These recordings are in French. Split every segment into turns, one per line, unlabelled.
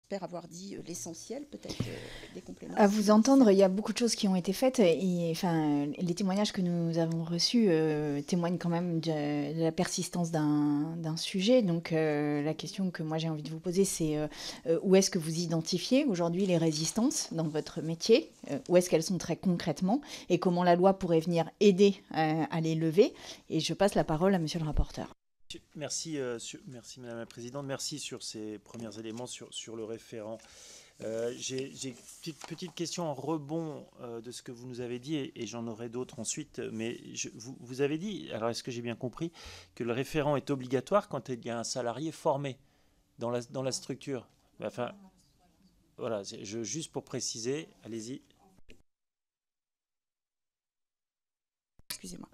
j'espère avoir dit l'essentiel, peut-être des compléments.
À vous entendre, il y a beaucoup de choses qui ont été faites et enfin, les témoignages que nous avons reçus témoignent quand même de la persistance d'un sujet. Donc la question que moi j'ai envie de vous poser, c'est où est-ce que vous identifiez aujourd'hui les résistances dans votre métier, où est-ce qu'elles sont très concrètement et comment la loi pourrait venir aider à les lever. Et je passe la parole à monsieur le rapporteur.
Merci, merci Madame la Présidente. Merci sur ces premiers éléments sur le référent. J'ai une petite question en rebond de ce que vous nous avez dit, et j'en aurai d'autres ensuite. Mais vous avez dit, alors est-ce que j'ai bien compris, que le référent est obligatoire quand il y a un salarié formé dans la structure? Enfin, voilà, juste pour préciser, allez-y.
Excusez-moi.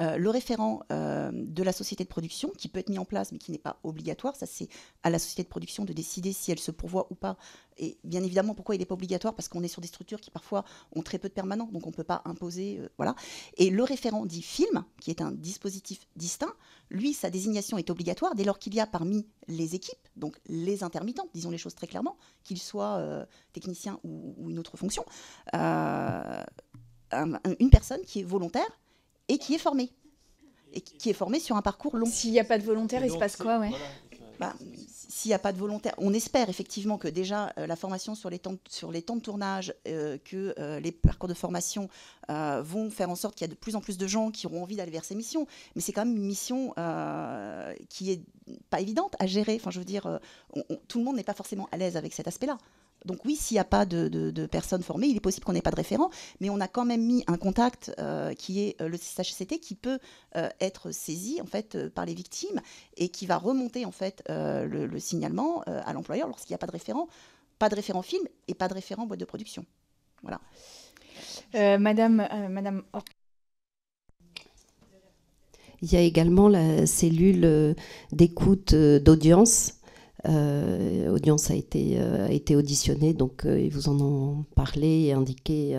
Le référent de la société de production, qui peut être mis en place, mais qui n'est pas obligatoire, ça c'est à la société de production de décider si elle se pourvoit ou pas. Et bien évidemment, pourquoi il n'est pas obligatoire? Parce qu'on est sur des structures qui parfois ont très peu de permanents, donc on ne peut pas imposer. Voilà. Et le référent dit film, qui est un dispositif distinct, lui, sa désignation est obligatoire dès lors qu'il y a parmi les équipes, donc les intermittents, disons les choses très clairement, qu'ils soient techniciens ou une autre fonction, une personne qui est volontaire et qui est formé. Et qui est formé sur un parcours long.
S'il n'y a pas de volontaire, il se passe quoi, ouais.
Voilà. S'il n'y a pas de volontaire, on espère effectivement que déjà la formation sur les temps de tournage, que les parcours de formation vont faire en sorte qu'il y a de plus en plus de gens qui auront envie d'aller vers ces missions. Mais c'est quand même une mission qui est pas évidente à gérer. Enfin, je veux dire, tout le monde n'est pas forcément à l'aise avec cet aspect-là. Donc oui, s'il n'y a pas de personnes formées, il est possible qu'on n'ait pas de référent, mais on a quand même mis un contact qui est le CHSCT qui peut être saisi en fait par les victimes et qui va remonter en fait le signalement à l'employeur lorsqu'il n'y a pas de référent film et pas de référent boîte de production. Voilà.
Madame
Il y a également la cellule d'écoute d'audience. Audience a été auditionnée, donc ils vous en ont parlé et indiqué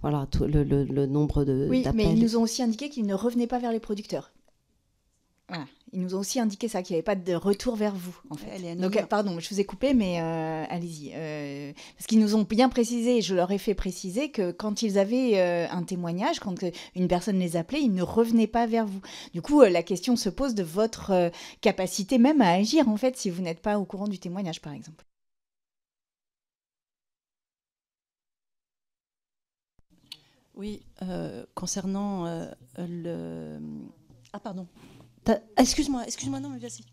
voilà, le nombre d'appels.
Oui, mais ils nous ont aussi indiqué qu'ils ne revenaient pas vers les producteurs. Voilà. Ils nous ont aussi indiqué ça, qu'il n'y avait pas de retour vers vous, en fait. Donc, pardon, je vous ai coupé, mais allez-y. Parce qu'ils nous ont bien précisé, et je leur ai fait préciser que quand ils avaient un témoignage, quand une personne les appelait, ils ne revenaient pas vers vous. Du coup, la question se pose de votre capacité même à agir, en fait, si vous n'êtes pas au courant du témoignage, par exemple.
Oui, concernant le... Ah, pardon. Excuse-moi, non, mais vas-y.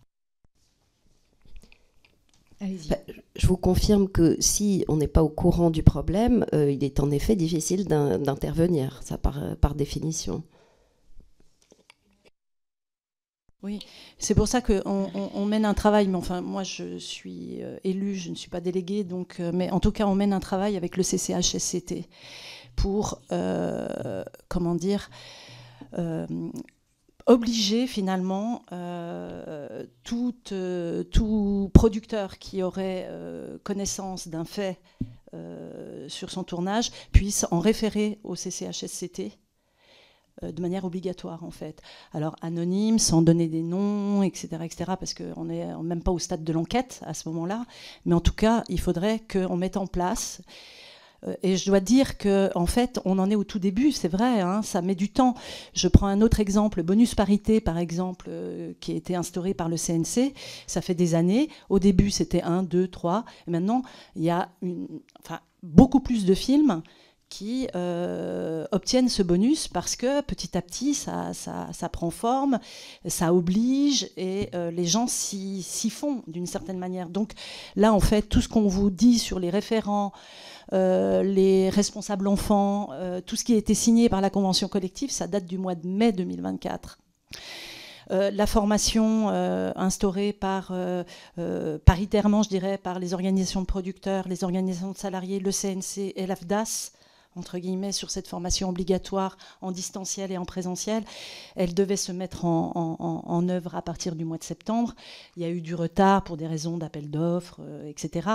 Allez-y.
Je vous confirme que si on n'est pas au courant du problème, il est en effet difficile d'intervenir, ça par définition.
Oui, c'est pour ça qu'on mène un travail, mais enfin, moi je suis élue, je ne suis pas déléguée, donc, mais en tout cas on mène un travail avec le CCHSCT pour, comment dire, obliger finalement tout producteur qui aurait connaissance d'un fait sur son tournage puisse en référer au CCHSCT de manière obligatoire en fait. Alors anonyme, sans donner des noms, etc., parce qu'on n'est même pas au stade de l'enquête à ce moment-là, mais en tout cas, il faudrait qu'on mette en place. Et je dois dire qu'en fait, on en est au tout début, c'est vrai, hein, ça met du temps. Je prends un autre exemple, le bonus parité, par exemple, qui a été instauré par le CNC. Ça fait des années. Au début, c'était 1, 2, 3. Et maintenant, il y a beaucoup plus de films qui obtiennent ce bonus parce que petit à petit, ça prend forme, ça oblige et les gens s'y font d'une certaine manière. Donc là, en fait, tout ce qu'on vous dit sur les référents, les responsables enfants, tout ce qui a été signé par la convention collective, ça date du mois de mai 2024. La formation instaurée paritairement, je dirais, par les organisations de producteurs, les organisations de salariés, le CNC et l'AFDAS, entre guillemets, sur cette formation obligatoire en distanciel et en présentiel. Elle devait se mettre en œuvre à partir du mois de septembre. Il y a eu du retard pour des raisons d'appel d'offres, etc.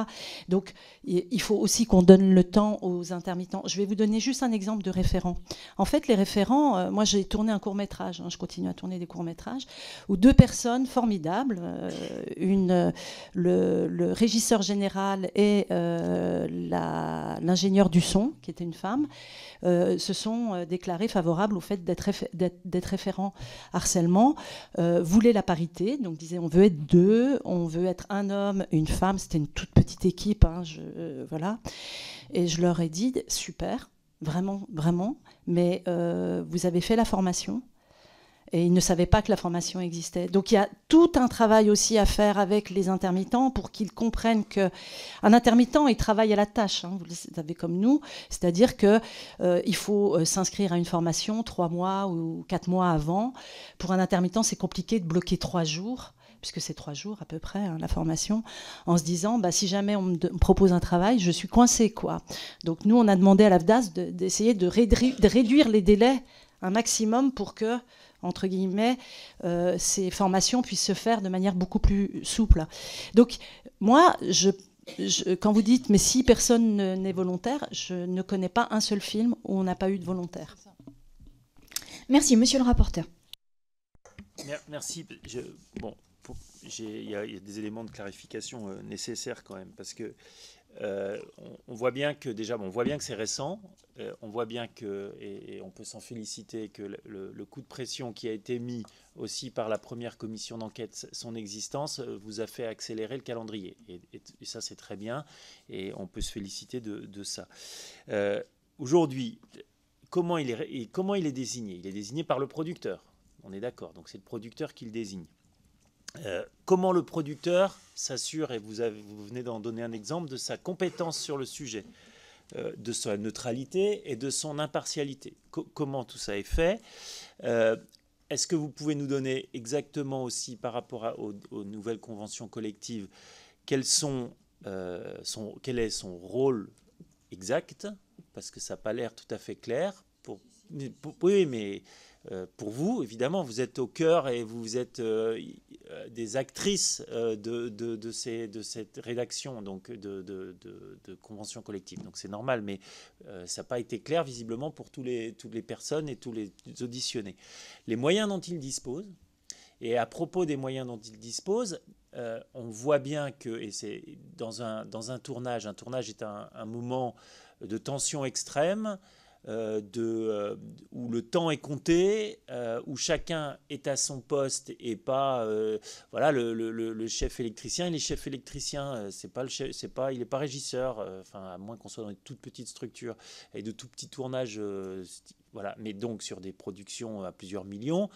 Donc, il faut aussi qu'on donne le temps aux intermittents. Je vais vous donner juste un exemple de référent. En fait, les référents, moi j'ai tourné un court-métrage, je continue à tourner des courts-métrages, où 2 personnes formidables, le régisseur général et l'ingénieur du son, qui était une femme, se sont déclarés favorables au fait d'être référents harcèlement, voulaient la parité, donc disaient on veut être 2, on veut être un homme, une femme, c'était une toute petite équipe, hein, voilà. Et je leur ai dit, super, vraiment, vraiment, mais vous avez fait la formation. Et ils ne savaient pas que la formation existait. Donc il y a tout un travail aussi à faire avec les intermittents pour qu'ils comprennent qu'un intermittent, il travaille à la tâche, hein, vous le savez comme nous, c'est-à-dire qu'il faut s'inscrire à une formation 3 mois ou 4 mois avant. Pour un intermittent, c'est compliqué de bloquer 3 jours, puisque c'est 3 jours à peu près, hein, la formation, en se disant, si jamais on me propose un travail, je suis coincée, quoi. Donc nous, on a demandé à l'AFDAS d'essayer de réduire les délais un maximum pour que, entre guillemets, ces formations puissent se faire de manière beaucoup plus souple. Donc, moi, quand vous dites, mais si personne n'est volontaire, je ne connais pas un seul film où on n'a pas eu de volontaire.
Merci, monsieur le rapporteur.
Merci. Il y a des éléments de clarification nécessaires quand même, parce que on voit bien que c'est récent, on voit bien que, et on peut s'en féliciter, que le coup de pression qui a été mis aussi par la première commission d'enquête, son existence, vous a fait accélérer le calendrier. Et ça, c'est très bien, et on peut se féliciter de ça. Aujourd'hui, comment il est désigné ? Il est désigné par le producteur, on est d'accord, donc c'est le producteur qui le désigne. Comment le producteur s'assure, et vous venez d'en donner un exemple, de sa compétence sur le sujet, de sa neutralité et de son impartialité. Comment tout ça est fait ? Est-ce que vous pouvez nous donner exactement aussi par rapport aux nouvelles conventions collectives quel est son rôle exact ? Parce que ça n'a pas l'air tout à fait clair. Oui, mais pour vous, évidemment, vous êtes au cœur et vous êtes des actrices de cette rédaction, donc de conventions collectives. Donc c'est normal, mais ça n'a pas été clair visiblement pour toutes les personnes et tous les auditionnés. Les moyens dont ils disposent, et à propos des moyens dont ils disposent, on voit bien que, et c'est dans un tournage est un moment de tension extrême, où le temps est compté, où chacun est à son poste et pas voilà, le chef électricien. Et les chefs électriciens, il n'est pas régisseur, à moins qu'on soit dans une toute petite structure et de tout petits tournages. Voilà. Mais donc sur des productions à plusieurs millions,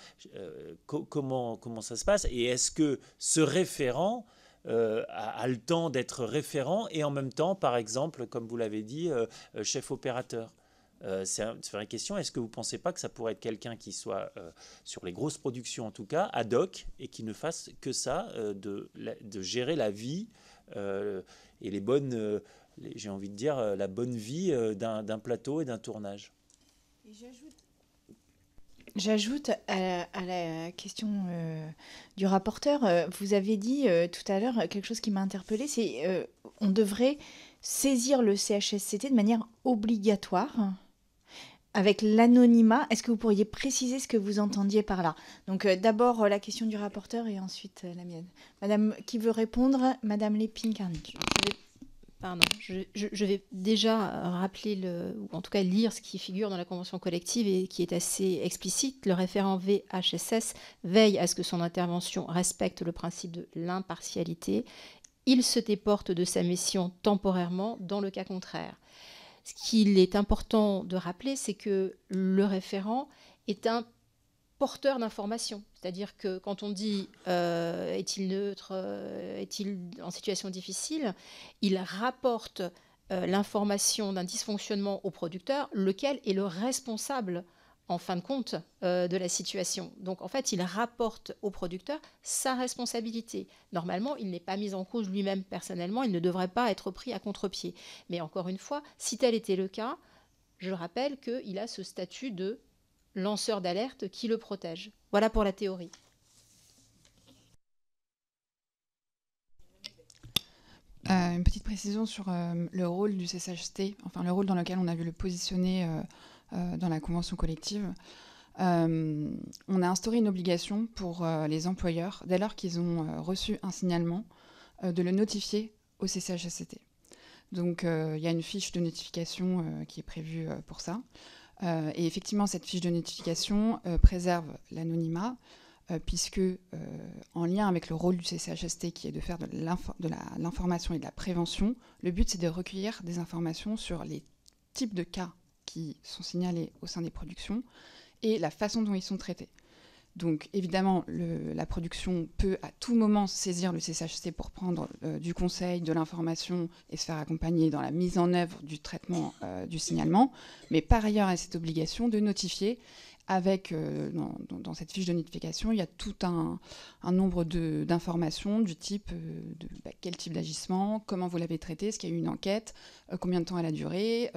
comment ça se passe ? Et est-ce que ce référent a le temps d'être référent et en même temps, par exemple, comme vous l'avez dit, chef opérateur ? C'est une vraie question. Est-ce que vous ne pensez pas que ça pourrait être quelqu'un qui soit, sur les grosses productions en tout cas, ad hoc, et qui ne fasse que ça, de gérer la vie et les bonnes, j'ai envie de dire, la bonne vie d'un plateau et d'un tournage ?
Et j'ajoute à la question du rapporteur, vous avez dit tout à l'heure quelque chose qui m'a interpellée, c'est on devrait saisir le CHSCT de manière obligatoire avec l'anonymat. Est-ce que vous pourriez préciser ce que vous entendiez par là ? Donc d'abord la question du rapporteur et ensuite la mienne. Madame, qui veut répondre ? Madame Lépine-Carnic.
Pardon, je vais déjà rappeler, ou en tout cas lire ce qui figure dans la convention collective et qui est assez explicite. Le référent VHSS veille à ce que son intervention respecte le principe de l'impartialité. Il se déporte de sa mission temporairement dans le cas contraire. Ce qu'il est important de rappeler, c'est que le référent est un porteur d'informations. C'est-à-dire que quand on dit est-il neutre, est-il en situation difficile, il rapporte l'information d'un dysfonctionnement au producteur, lequel est le responsable en fin de compte de la situation. Donc en fait, il rapporte au producteur sa responsabilité. Normalement, il n'est pas mis en cause lui-même personnellement, il ne devrait pas être pris à contre-pied. Mais encore une fois, si tel était le cas, je rappelle qu'il a ce statut de lanceur d'alerte qui le protège. Voilà pour la théorie.
Une petite précision sur le rôle du CCHST, enfin le rôle dans lequel on a vu le positionner dans la convention collective. On a instauré une obligation pour les employeurs, dès lors qu'ils ont reçu un signalement, de le notifier au CCHSCT. Donc il y a une fiche de notification qui est prévue pour ça. Et effectivement, cette fiche de notification préserve l'anonymat, puisque en lien avec le rôle du CCHST, qui est de faire de l'information et de la prévention, le but c'est de recueillir des informations sur les types de cas qui sont signalés au sein des productions et la façon dont ils sont traités. Donc évidemment, la production peut à tout moment saisir le CCHST pour prendre du conseil, de l'information et se faire accompagner dans la mise en œuvre du traitement du signalement. Mais par ailleurs, il y a cette obligation de notifier avec, dans cette fiche de notification, il y a tout un nombre d'informations du type quel type d'agissement, comment vous l'avez traité, est-ce qu'il y a eu une enquête, combien de temps elle a duré,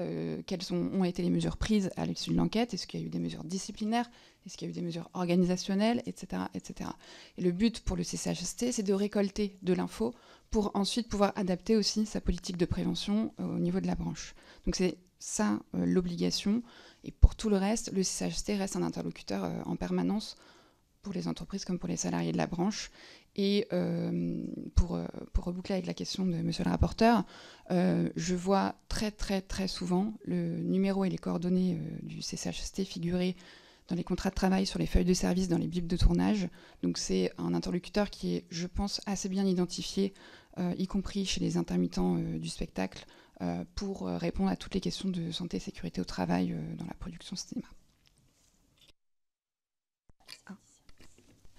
quelles ont été les mesures prises à l'issue de l'enquête, est-ce qu'il y a eu des mesures disciplinaires, est-ce qu'il y a eu des mesures organisationnelles, etc., etc. Et le but pour le CCHST, c'est de récolter de l'info pour ensuite pouvoir adapter aussi sa politique de prévention au niveau de la branche. Donc c'est ça l'obligation. Et pour tout le reste, le CCHST reste un interlocuteur en permanence pour les entreprises comme pour les salariés de la branche. Et pour reboucler avec la question de monsieur le rapporteur, je vois très très très souvent le numéro et les coordonnées du CCHST figurer dans les contrats de travail, sur les feuilles de service, dans les bibles de tournage. Donc c'est un interlocuteur qui est, je pense, assez bien identifié, y compris chez les intermittents du spectacle, pour répondre à toutes les questions de santé et sécurité au travail dans la production cinéma.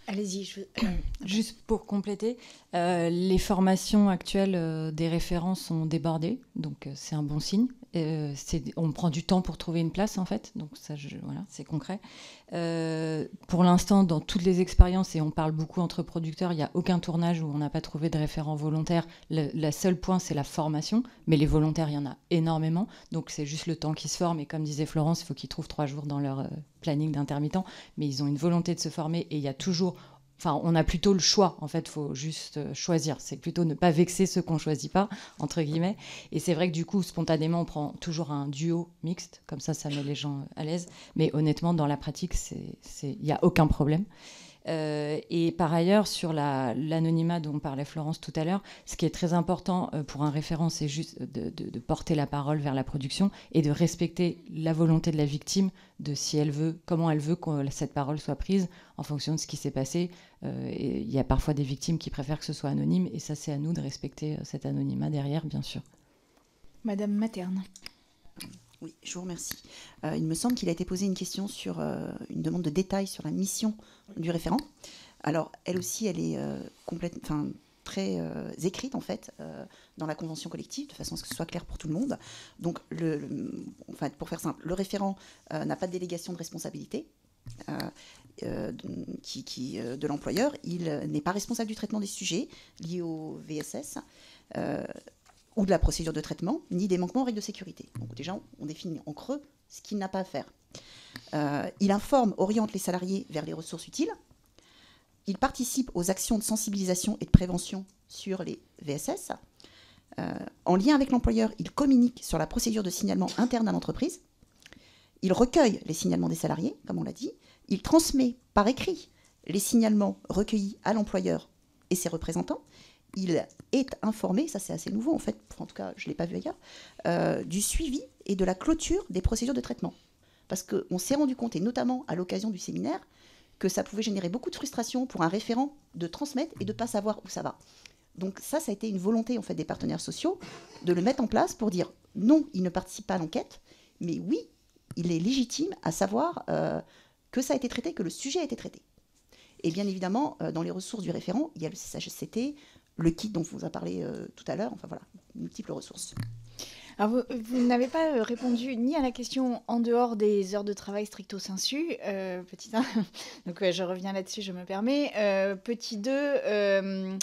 Allez-y.
Juste pour compléter, les formations actuelles des référents sont débordées, donc c'est un bon signe. On prend du temps pour trouver une place, en fait, donc ça, voilà, c'est concret. Pour l'instant, dans toutes les expériences, et on parle beaucoup entre producteurs, il n'y a aucun tournage où on n'a pas trouvé de référent volontaire. Le seul point, c'est la formation, mais les volontaires, il y en a énormément, donc c'est juste le temps qu'ils se forment, et comme disait Florence, il faut qu'ils trouvent 3 jours dans leur planning d'intermittent, mais ils ont une volonté de se former, et il y a toujours... Enfin, on a plutôt le choix, en fait, il faut juste choisir. C'est plutôt ne pas vexer ceux qu'on ne choisit pas, entre guillemets. Et c'est vrai que du coup, spontanément, on prend toujours un duo mixte, comme ça met les gens à l'aise. Mais honnêtement, dans la pratique, il n'y a aucun problème. Et par ailleurs, sur l'anonymat dont parlait Florence tout à l'heure, ce qui est très important pour un référent, c'est juste de porter la parole vers la production et de respecter la volonté de la victime, de si elle veut, comment elle veut que cette parole soit prise en fonction de ce qui s'est passé. Il y a parfois des victimes qui préfèrent que ce soit anonyme, et ça, c'est à nous de respecter cet anonymat derrière, bien sûr.
Madame Materne.
Oui, je vous remercie. Il me semble qu'il a été posé une question sur une demande de détails sur la mission du référent. Alors, elle aussi, elle est très écrite, en fait, dans la convention collective, de façon à ce que ce soit clair pour tout le monde. Donc, pour faire simple, le référent n'a pas de délégation de responsabilité de l'employeur. Il n'est pas responsable du traitement des sujets liés au VSS, ou de la procédure de traitement, ni des manquements aux règles de sécurité. Donc déjà, on définit en creux ce qu'il n'a pas à faire. Il informe, oriente les salariés vers les ressources utiles. Il participe aux actions de sensibilisation et de prévention sur les VSS. En lien avec l'employeur, il communique sur la procédure de signalement interne à l'entreprise. Il recueille les signalements des salariés, comme on l'a dit. Il transmet par écrit les signalements recueillis à l'employeur et ses représentants. Il est informé, ça c'est assez nouveau en fait, en tout cas je ne l'ai pas vu ailleurs, du suivi et de la clôture des procédures de traitement. Parce qu'on s'est rendu compte, et notamment à l'occasion du séminaire, que ça pouvait générer beaucoup de frustration pour un référent de transmettre et de ne pas savoir où ça va. Donc ça a été une volonté en fait, des partenaires sociaux de le mettre en place pour dire non, il ne participe pas à l'enquête, mais oui, il est légitime à savoir que ça a été traité, que le sujet a été traité. Et bien évidemment, dans les ressources du référent, il y a le CCHSCT, le kit dont vous a parlé tout à l'heure, enfin voilà, multiples ressources.
Alors vous n'avez pas répondu ni à la question en dehors des heures de travail stricto sensu, petit 1, donc je reviens là-dessus, je me permets. Petit 2,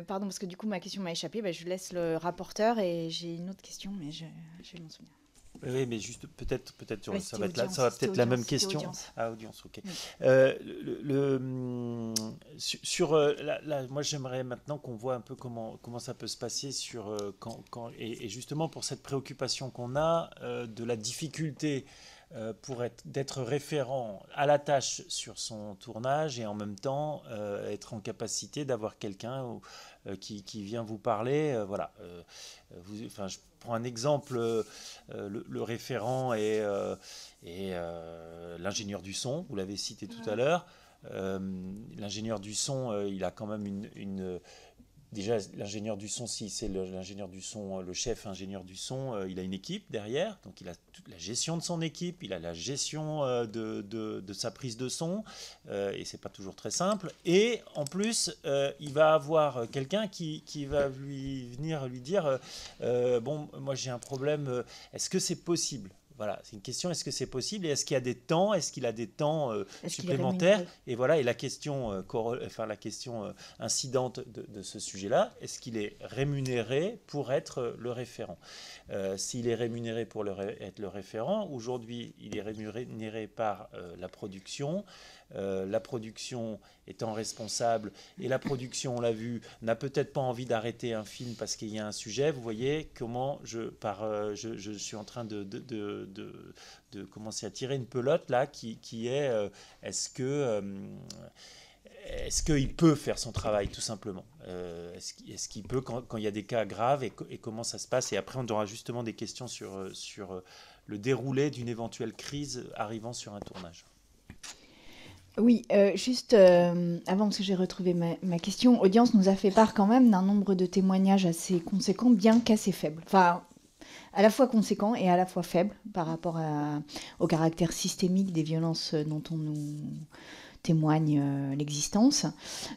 pardon, parce que du coup ma question m'a échappé, je laisse le rapporteur et j'ai une autre question, mais je vais m'en souvenir.
Oui, mais juste peut-être ça va être la même question. Audience, ok. Oui. Moi, j'aimerais maintenant qu'on voit un peu comment ça peut se passer sur et justement pour cette préoccupation qu'on a de la difficulté d'être référent à la tâche sur son tournage et en même temps être en capacité d'avoir quelqu'un qui vient vous parler. Voilà. Je prends un exemple, le référent et l'ingénieur du son, vous l'avez cité tout à l'heure. L'ingénieur du son, il a quand même déjà, l'ingénieur du son, si c'est l'ingénieur du son, le chef ingénieur du son, il a une équipe derrière, donc il a toute la gestion de son équipe, il a la gestion de sa prise de son, et c'est pas toujours très simple. Et en plus, il va avoir quelqu'un qui va venir lui dire bon, moi j'ai un problème, est-ce que c'est possible ? Voilà, c'est une question, est-ce que c'est possible et est-ce qu'il y a des temps, est-ce qu'il a des temps supplémentaires ? Et voilà, et la question, incidente de ce sujet-là, est-ce qu'il est rémunéré pour être le référent ? S'il est rémunéré pour être le référent, aujourd'hui, il est rémunéré par la production. La production étant responsable, et la production, on l'a vu, n'a peut-être pas envie d'arrêter un film parce qu'il y a un sujet. Vous voyez comment je suis en train de commencer à tirer une pelote là qui est est-ce qu'il peut faire son travail tout simplement, est-ce qu'il peut quand il y a des cas graves et comment ça se passe, et après on aura justement des questions sur le déroulé d'une éventuelle crise arrivant sur un tournage.
Oui, juste avant, parce que j'ai retrouvé ma question, Audience nous a fait part quand même d'un nombre de témoignages assez conséquent, bien qu'assez faible. Enfin, à la fois conséquent et à la fois faible par rapport au caractère systémique des violences dont on nous témoigne l'existence.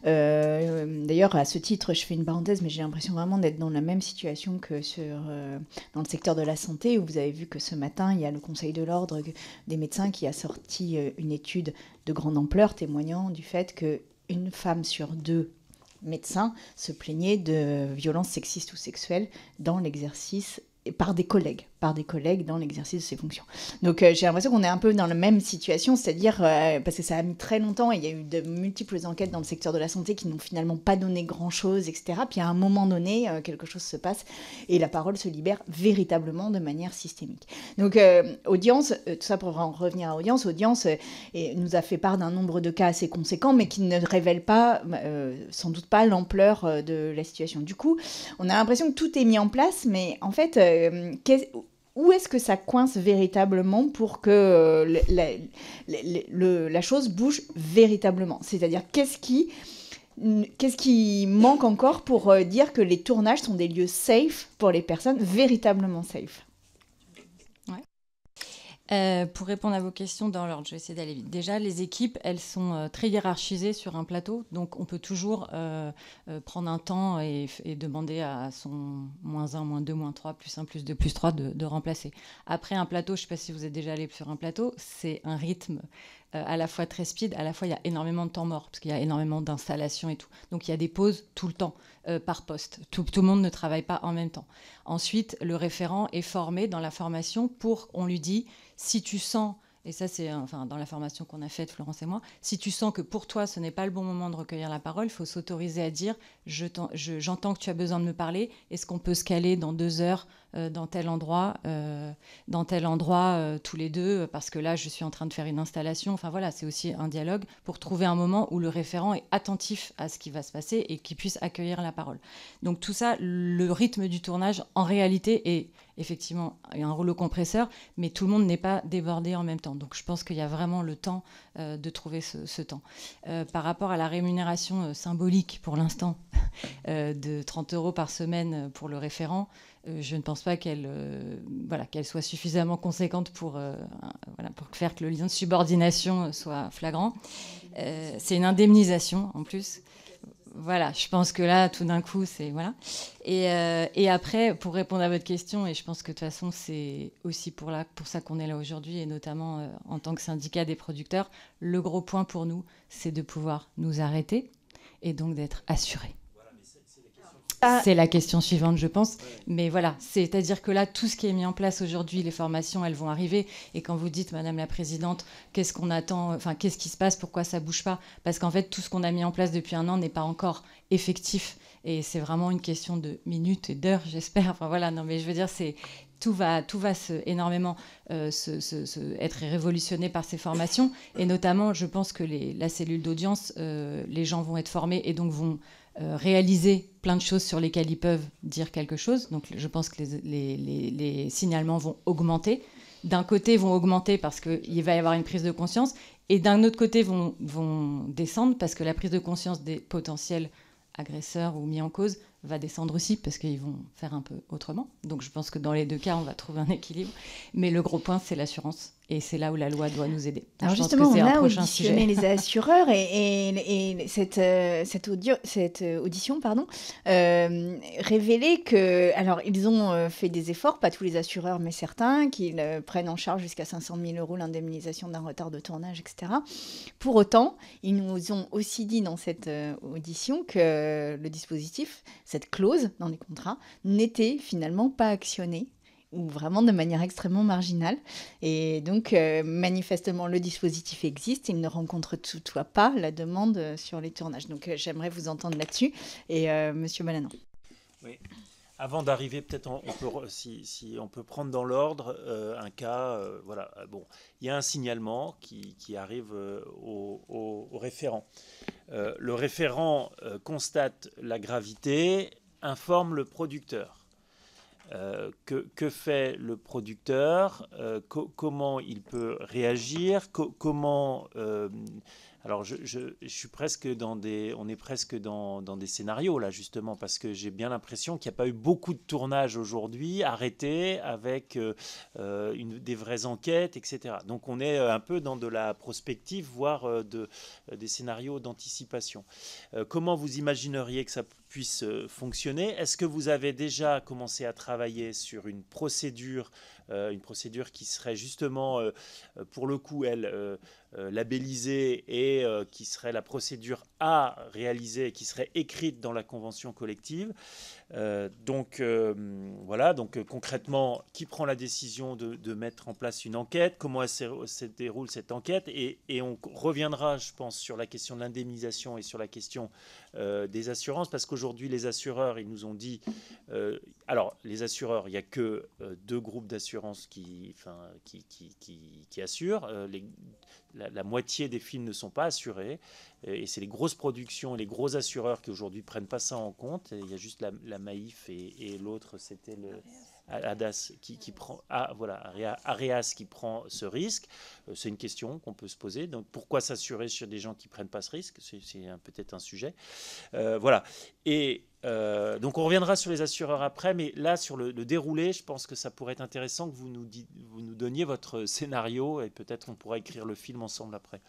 D'ailleurs, à ce titre, je fais une parenthèse, mais j'ai l'impression vraiment d'être dans la même situation que dans le secteur de la santé, où vous avez vu que ce matin, il y a le Conseil de l'Ordre des médecins qui a sorti une étude de grande ampleur témoignant du fait qu'une femme sur 2 médecins se plaignait de violences sexistes ou sexuelles dans l'exercice par des collègues dans l'exercice de ses fonctions. Donc j'ai l'impression qu'on est un peu dans la même situation, c'est-à-dire parce que ça a mis très longtemps et il y a eu de multiples enquêtes dans le secteur de la santé qui n'ont finalement pas donné grand-chose, etc. Puis à un moment donné, quelque chose se passe et la parole se libère véritablement de manière systémique. Donc Audience, tout ça pour en revenir à Audience nous a fait part d'un nombre de cas assez conséquents, mais qui ne révèlent pas, sans doute pas, l'ampleur de la situation. Du coup, on a l'impression que tout est mis en place, mais en fait, où est-ce que ça coince véritablement pour que la chose bouge véritablement ? C'est-à-dire, qu'est-ce qui manque encore pour dire que les tournages sont des lieux safe pour les personnes, véritablement safe ?
Pour répondre à vos questions dans l'ordre, je vais essayer d'aller vite. Déjà, les équipes, elles sont très hiérarchisées sur un plateau, donc on peut toujours prendre un temps et demander à son -1, -2, -3, +1, +2, +3 de remplacer. Après un plateau, je ne sais pas si vous êtes déjà allé sur un plateau, c'est un rythme à la fois très speed, à la fois il y a énormément de temps mort, parce qu'il y a énormément d'installations et tout. Donc il y a des pauses tout le temps, par poste. Tout le monde ne travaille pas en même temps. Ensuite, le référent est formé dans la formation on lui dit, si tu sens, et ça c'est dans la formation qu'on a faite, Florence et moi, si tu sens que pour toi ce n'est pas le bon moment de recueillir la parole, il faut s'autoriser à dire, j'entends que tu as besoin de me parler, est-ce qu'on peut se caler dans 2 heures dans tel endroit, tous les deux, parce que là je suis en train de faire une installation. Enfin voilà, c'est aussi un dialogue pour trouver un moment où le référent est attentif à ce qui va se passer et qu'il puisse accueillir la parole. Donc tout ça, le rythme du tournage en réalité est effectivement un rouleau compresseur, mais tout le monde n'est pas débordé en même temps. Donc je pense qu'il y a vraiment le temps de trouver ce temps. Par rapport à la rémunération symbolique pour l'instant de 30 € par semaine pour le référent, je ne pense pas qu'elle soit suffisamment conséquente pour faire que le lien de subordination soit flagrant. C'est une indemnisation en plus. Voilà, je pense que là, tout d'un coup, c'est... Voilà. Et après, pour répondre à votre question, et je pense que de toute façon, c'est aussi pour ça qu'on est là aujourd'hui, et notamment en tant que syndicat des producteurs, le gros point pour nous, c'est de pouvoir nous arrêter et donc d'être assurés. C'est la question suivante, je pense. Mais voilà, c'est-à-dire que là, tout ce qui est mis en place aujourd'hui, les formations, elles vont arriver. Et quand vous dites, Madame la Présidente, qu'est-ce qu'on attend, enfin, qu'est-ce qui se passe, pourquoi ça bouge pas? Parce qu'en fait, tout ce qu'on a mis en place depuis 1 an n'est pas encore effectif. Et c'est vraiment une question de minutes et d'heures, j'espère. Enfin voilà, non, mais je veux dire, tout va énormément être révolutionné par ces formations. Et notamment, je pense que la cellule d'audience, les gens vont être formés et donc vont réaliser plein de choses sur lesquelles ils peuvent dire quelque chose. Donc je pense que les signalements vont augmenter. D'un côté, vont augmenter parce qu'il va y avoir une prise de conscience, et d'un autre côté, vont descendre parce que la prise de conscience des potentiels agresseurs ou mis en cause va descendre aussi parce qu'ils vont faire un peu autrement. Donc je pense que dans les 2 cas, on va trouver un équilibre. Mais le gros point, c'est l'assurance. Et c'est là où la loi doit nous aider.
Alors justement, on a auditionné les assureurs et cette audition révélait que, alors ils ont fait des efforts, pas tous les assureurs, mais certains, qu'ils prennent en charge jusqu'à 500 000 € l'indemnisation d'un retard de tournage, etc. Pour autant, ils nous ont aussi dit dans cette audition que le dispositif, cette clause dans les contrats, n'était finalement pas actionnée, ou vraiment de manière extrêmement marginale. Et donc, manifestement, le dispositif existe, il ne rencontre toutefois pas la demande sur les tournages. Donc, j'aimerais vous entendre là-dessus. Et Monsieur Balanan.
Oui. Avant d'arriver, peut-être si on peut prendre dans l'ordre un cas. Voilà. Bon, il y a un signalement qui arrive au référent. Le référent constate la gravité, informe le producteur. Que fait le producteur, comment il peut réagir, comment... alors je suis presque on est presque dans des scénarios là justement, parce que j'ai bien l'impression qu'il n'y a pas eu beaucoup de tournages aujourd'hui arrêtés avec des vraies enquêtes, etc. Donc on est un peu dans de la prospective, voire des scénarios d'anticipation. Comment vous imagineriez que ça puisse fonctionner? Est-ce que vous avez déjà commencé à travailler sur une procédure qui serait justement, pour le coup, labellisée et qui serait la procédure à réaliser, qui serait écrite dans la convention collective? Voilà, donc concrètement, qui prend la décision de mettre en place une enquête? Comment se déroule cette enquête? Et on reviendra, je pense, sur la question de l'indemnisation et sur la question des assurances, parce qu'aujourd'hui, les assureurs, ils nous ont dit... alors, les assureurs, il n'y a que 2 groupes d'assurance qui assurent. La moitié des films ne sont pas assurés. Et c'est les grosses productions et les gros assureurs qui aujourd'hui ne prennent pas ça en compte. Et il y a juste la Maïf et l'autre, c'était le Adas qui prend, Areas qui prend ce risque. C'est une question qu'on peut se poser. Donc pourquoi s'assurer sur des gens qui ne prennent pas ce risque? C'est peut-être un sujet. Voilà. Et donc on reviendra sur les assureurs après, mais là sur le déroulé, je pense que ça pourrait être intéressant que vous nous donniez votre scénario, et peut-être on pourra écrire le film ensemble après.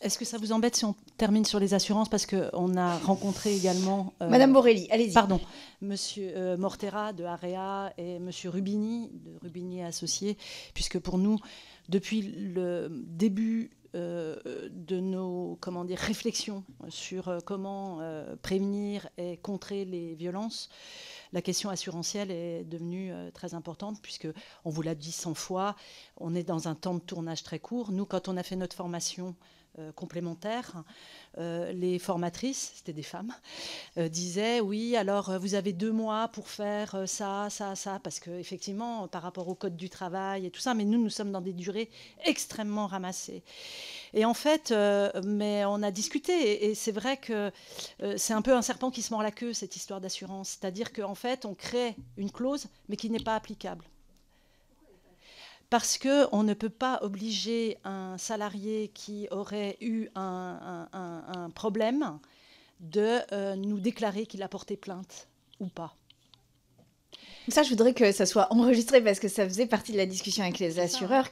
Est-ce que ça vous embête si on termine sur les assurances, parce qu'on a rencontré également...
Madame Borelli, allez-y.
Pardon. Monsieur Mortera de Area et Monsieur Rubini, de Rubini Associés, puisque pour nous, depuis le début de nos réflexions sur comment prévenir et contrer les violences, la question assurantielle est devenue très importante, puisqu'on vous l'a dit 100 fois, on est dans un temps de tournage très court. Nous, quand on a fait notre formation complémentaire, les formatrices, c'était des femmes, disaient oui, alors vous avez 2 mois pour faire ça, parce qu'effectivement, par rapport au code du travail et tout ça, mais nous sommes dans des durées extrêmement ramassées. Et en fait, mais on a discuté, et c'est vrai que c'est un peu un serpent qui se mord la queue, cette histoire d'assurance, c'est-à-dire qu'en fait, on crée une clause, mais qui n'est pas applicable. Parce qu'on ne peut pas obliger un salarié qui aurait eu un problème de nous déclarer qu'il a porté plainte ou pas.
Ça, je voudrais que ça soit enregistré, parce que ça faisait partie de la discussion avec les assureurs.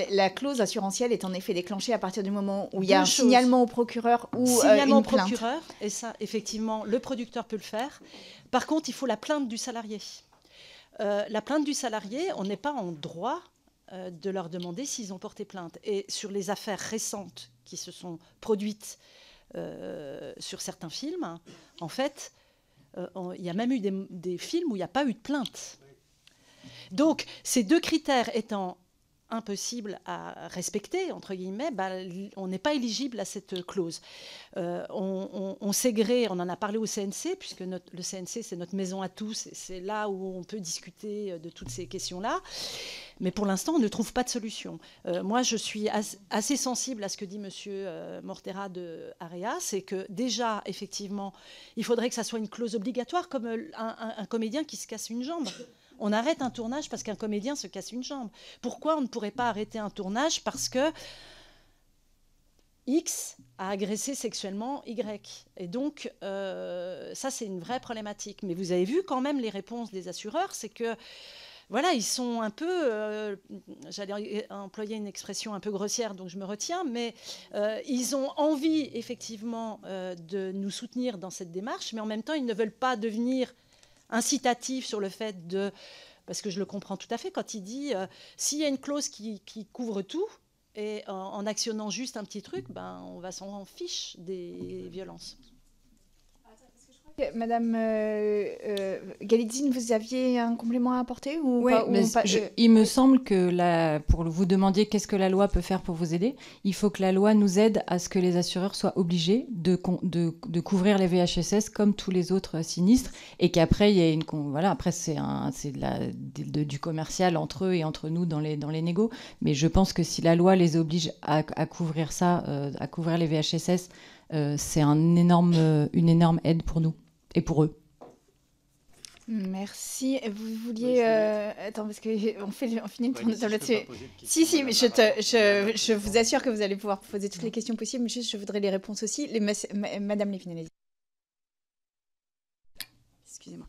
La clause assurantielle est en effet déclenchée à partir du moment où il y a un signalement au procureur ou une plainte.
Procureur, et ça, effectivement, le producteur peut le faire. Par contre, il faut la plainte du salarié. La plainte du salarié, on n'est pas en droit de leur demander s'ils ont porté plainte. Et sur les affaires récentes qui se sont produites sur certains films, en fait, il y a même eu des films où il n'y a pas eu de plainte. Donc, ces deux critères étant impossible à respecter, entre guillemets, on n'est pas éligible à cette clause. On s'égrée, on en a parlé au CNC, puisque le CNC, c'est notre maison à tous, et c'est là où on peut discuter de toutes ces questions-là. Mais pour l'instant, on ne trouve pas de solution. Moi, je suis assez sensible à ce que dit M. Mortera de Area, c'est que déjà, effectivement, il faudrait que ça soit une clause obligatoire, comme un comédien qui se casse une jambe. On arrête un tournage parce qu'un comédien se casse une jambe. Pourquoi on ne pourrait pas arrêter un tournage parce que X a agressé sexuellement Y? Et donc, ça, c'est une vraie problématique. Mais vous avez vu quand même les réponses des assureurs, c'est que, voilà, ils sont un peu, j'allais employer une expression un peu grossière, donc je me retiens, mais ils ont envie, effectivement, de nous soutenir dans cette démarche, mais en même temps, ils ne veulent pas devenir incitatif sur le fait de... Parce que je le comprends tout à fait quand il dit s'il y a une clause qui couvre tout, et en actionnant juste un petit truc, on va s'en fiche des violences.
Madame Galitzine, vous aviez un complément à apporter ou
oui,
pas,
il me semble que pour vous demandiez qu'est-ce que la loi peut faire pour vous aider, il faut que la loi nous aide à ce que les assureurs soient obligés de couvrir les VHSS comme tous les autres sinistres, et qu'après il y ait après c'est du commercial entre eux et entre nous dans les négos. Mais je pense que si la loi les oblige à couvrir ça, à couvrir les VHSS, c'est une énorme aide pour nous. Et pour eux.
Merci. Vous vouliez... Attends, parce qu'on finit une table là-dessus. Si, mais je vous assure que vous allez pouvoir poser toutes les questions possibles, mais juste, je voudrais les réponses aussi. Madame Lépine,
excusez-moi.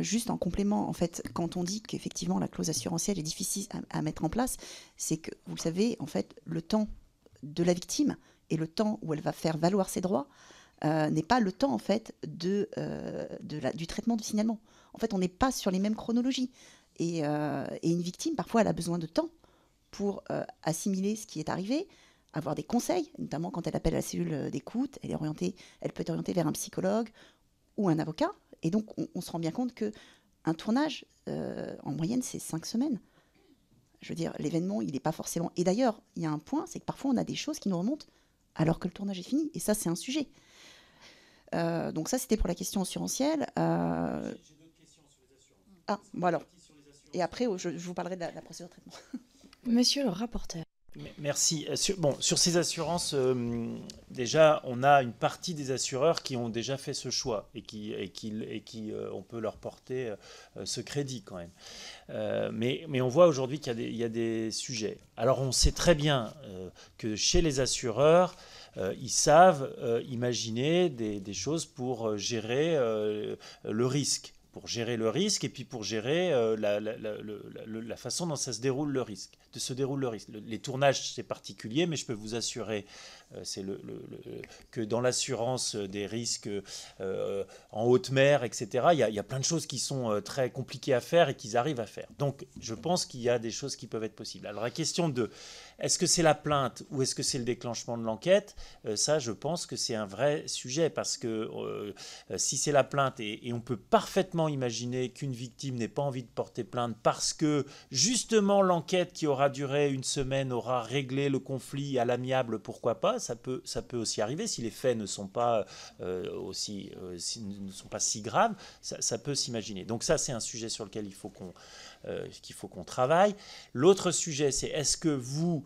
Juste en complément, en fait, quand on dit qu'effectivement la clause assurantielle est difficile à mettre en place, c'est que, vous le savez, en fait, le temps de la victime et le temps où elle va faire valoir ses droits n'est pas le temps en fait du traitement du signalement. En fait, on n'est pas sur les mêmes chronologies. Et une victime, parfois, elle a besoin de temps pour assimiler ce qui est arrivé, avoir des conseils, notamment quand elle appelle à la cellule d'écoute, elle peut être orientée vers un psychologue ou un avocat. Et donc, on se rend bien compte qu'un tournage, en moyenne, c'est 5 semaines. Je veux dire, l'événement, il n'est pas forcément... Et d'ailleurs, il y a un point, c'est que parfois, on a des choses qui nous remontent alors que le tournage est fini. Et ça, c'est un sujet. Donc ça, c'était pour la question assurantielle.
J'ai d'autres questions sur les assurances.
Ah, bon alors. Et après, je vous parlerai de la procédure de traitement.
Monsieur le rapporteur.
Merci. Sur ces assurances, déjà, on a une partie des assureurs qui ont déjà fait ce choix et qui on peut leur porter ce crédit quand même. Mais on voit aujourd'hui qu'il y a des sujets. Alors, on sait très bien que chez les assureurs, ils savent imaginer des choses pour gérer le risque. Pour gérer le risque et puis pour gérer la façon dont ça se déroule le risque. Les tournages, c'est particulier, mais je peux vous assurer que dans l'assurance des risques en haute mer, etc., il y a plein de choses qui sont très compliquées à faire et qu'ils arrivent à faire. Donc, je pense qu'il y a des choses qui peuvent être possibles. Alors, la question de est-ce que c'est la plainte ou est-ce que c'est le déclenchement de l'enquête, ça, je pense que c'est un vrai sujet parce que si c'est la plainte, et on peut parfaitement imaginer qu'une victime n'ait pas envie de porter plainte parce que justement l'enquête qui aura duré une semaine aura réglé le conflit à l'amiable, pourquoi pas, ça peut aussi arriver si les faits ne sont pas ne sont pas si graves, ça peut s'imaginer. Donc ça, c'est un sujet sur lequel il faut qu'on travaille. L'autre sujet, c'est est-ce que vous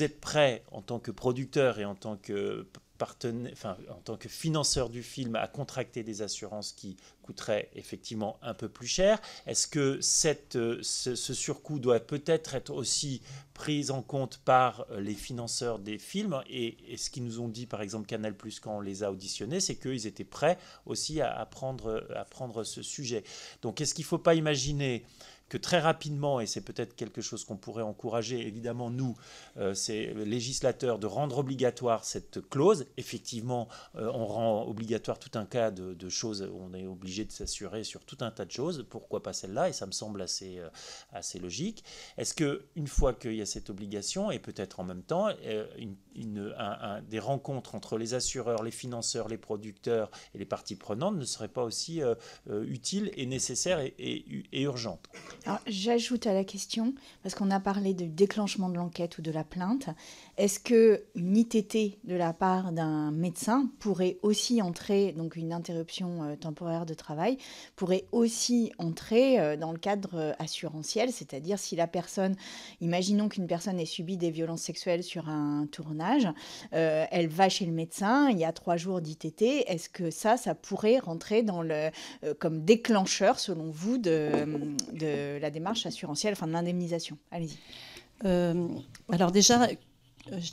êtes prêt en tant que producteur et en tant que en tant que financeur du film à contracter des assurances qui coûteraient effectivement un peu plus cher? Est-ce que ce surcoût doit peut-être être aussi pris en compte par les financeurs des films? Et ce qu'ils nous ont dit, par exemple, Canal+, quand on les a auditionnés, c'est qu'ils étaient prêts aussi à prendre ce sujet. Donc, est-ce qu'il ne faut pas imaginer que très rapidement, et c'est peut-être quelque chose qu'on pourrait encourager, évidemment, nous, c'est législateurs, de rendre obligatoire cette clause. Effectivement, on rend obligatoire tout un cas de choses, on est obligé de s'assurer sur tout un tas de choses, pourquoi pas celle-là, et ça me semble assez logique. Est-ce qu'une fois qu'il y a cette obligation, et peut-être en même temps, des rencontres entre les assureurs, les financeurs, les producteurs et les parties prenantes ne seraient pas aussi utiles et nécessaires et urgentes?
Alors, j'ajoute à la question, parce qu'on a parlé du déclenchement de l'enquête ou de la plainte, est-ce qu'une ITT de la part d'un médecin pourrait aussi entrer, donc une interruption temporaire de travail, pourrait aussi entrer dans le cadre assurantiel, c'est-à-dire si la personne, imaginons qu'une personne ait subi des violences sexuelles sur un tournage, elle va chez le médecin, il y a 3 jours d'ITT, est-ce que ça pourrait rentrer dans comme déclencheur, selon vous, de la démarche assurantielle, enfin de l'indemnisation? Allez-y.
Alors déjà, je